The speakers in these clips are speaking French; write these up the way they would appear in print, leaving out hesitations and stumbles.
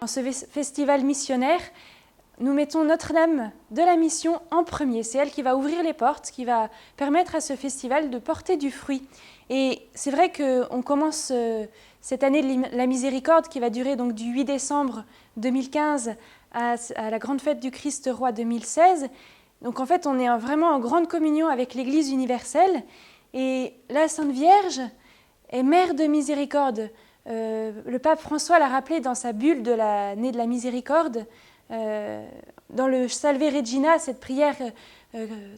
Dans ce festival missionnaire, nous mettons Notre-Dame de la Mission en premier. C'est elle qui va ouvrir les portes, qui va permettre à ce festival de porter du fruit. Et c'est vrai qu'on commence cette année de la Miséricorde qui va durer donc du 8 décembre 2015 à la grande fête du Christ Roi 2016. Donc en fait, on est vraiment en grande communion avec l'Église universelle. Et la Sainte Vierge est mère de miséricorde. Le pape François l'a rappelé dans sa bulle de l'année de la Miséricorde, dans le Salve Regina, cette prière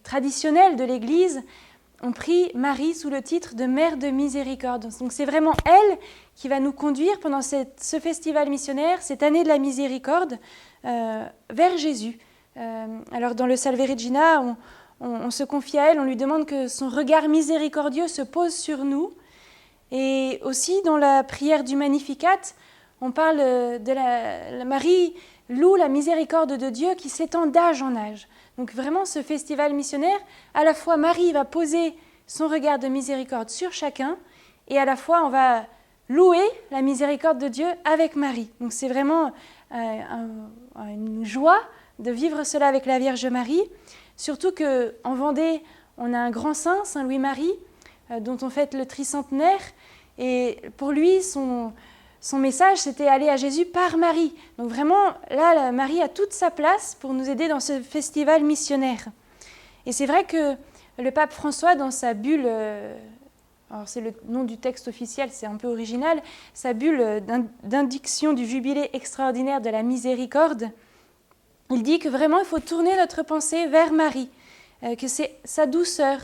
traditionnelle de l'Église, on prie Marie sous le titre de Mère de Miséricorde. Donc c'est vraiment elle qui va nous conduire pendant ce festival missionnaire, cette année de la Miséricorde, vers Jésus. Alors dans le Salve Regina, on se confie à elle, on lui demande que son regard miséricordieux se pose sur nous. Et aussi dans la prière du Magnificat, on parle de la Marie loue la miséricorde de Dieu qui s'étend d'âge en âge. Donc vraiment ce festival missionnaire, à la fois Marie va poser son regard de miséricorde sur chacun et à la fois on va louer la miséricorde de Dieu avec Marie. Donc c'est vraiment une joie de vivre cela avec la Vierge Marie, surtout qu'en Vendée, on a un grand saint, Saint Louis-Marie, dont on fête le tricentenaire, et pour lui, son message, c'était aller à Jésus par Marie. Donc vraiment, là, Marie a toute sa place pour nous aider dans ce festival missionnaire. Et c'est vrai que le pape François, dans sa bulle, alors c'est le nom du texte officiel, c'est un peu original, sa bulle d'indiction du jubilé extraordinaire de la miséricorde, il dit que vraiment, il faut tourner notre pensée vers Marie, que c'est sa douceur,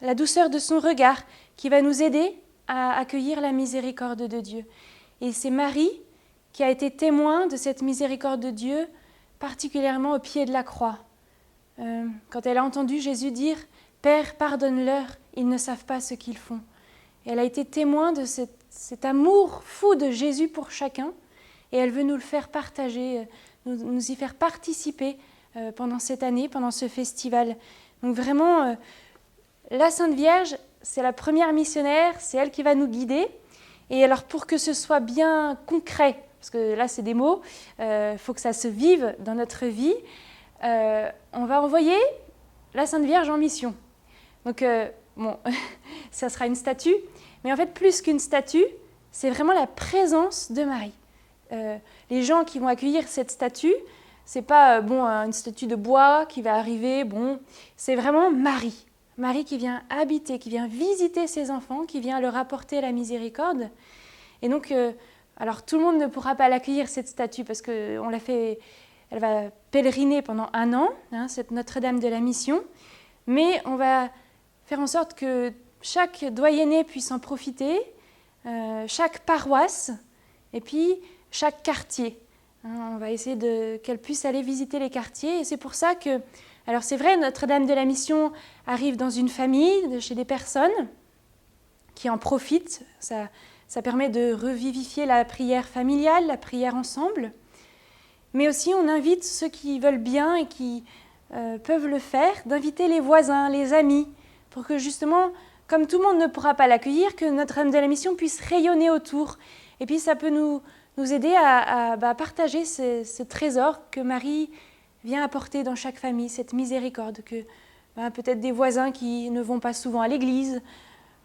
la douceur de son regard qui va nous aider à accueillir la miséricorde de Dieu. Et c'est Marie qui a été témoin de cette miséricorde de Dieu, particulièrement au pied de la croix. Quand elle a entendu Jésus dire « Père, pardonne-leur, ils ne savent pas ce qu'ils font ». Elle a été témoin de cet amour fou de Jésus pour chacun, et elle veut nous le faire partager, nous y faire participer pendant cette année, pendant ce festival. Donc vraiment, la Sainte Vierge, c'est la première missionnaire, c'est elle qui va nous guider. Et alors pour que ce soit bien concret, parce que là c'est des mots, faut que ça se vive dans notre vie, on va envoyer la Sainte Vierge en mission. Donc bon, ça sera une statue, mais en fait plus qu'une statue, c'est vraiment la présence de Marie. Les gens qui vont accueillir cette statue, c'est pas une statue de bois qui va arriver, c'est vraiment Marie. Marie qui vient habiter, qui vient visiter ses enfants, qui vient leur apporter la miséricorde. Et donc, alors tout le monde ne pourra pas l'accueillir, cette statue, parce qu'elle va pèleriner pendant 1 an, cette Notre-Dame de la Mission. Mais on va faire en sorte que chaque doyenné puisse en profiter, chaque paroisse, et puis chaque quartier. On va essayer qu'elle puisse aller visiter les quartiers. Et c'est pour ça que... Alors c'est vrai, Notre-Dame de la Mission arrive dans une famille, chez des personnes qui en profitent. Ça permet de revivifier la prière familiale, la prière ensemble. Mais aussi on invite ceux qui veulent bien et qui peuvent le faire, d'inviter les voisins, les amis, pour que justement, comme tout le monde ne pourra pas l'accueillir, que Notre-Dame de la Mission puisse rayonner autour. Et puis ça peut nous aider à partager ce trésor que Marie vient apporter dans chaque famille, cette miséricorde, que peut-être des voisins qui ne vont pas souvent à l'église,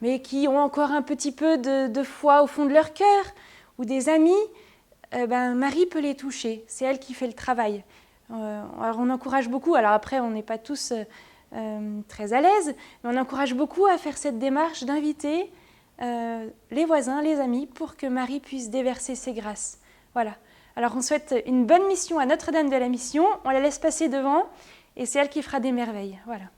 mais qui ont encore un petit peu de foi au fond de leur cœur, ou des amis, Marie peut les toucher, c'est elle qui fait le travail. Alors on encourage beaucoup, alors après on n'est pas tous très à l'aise, mais on encourage beaucoup à faire cette démarche d'inviter les voisins, les amis, pour que Marie puisse déverser ses grâces. Voilà. Alors on souhaite une bonne mission à Notre-Dame de la Mission, on la laisse passer devant et c'est elle qui fera des merveilles. Voilà.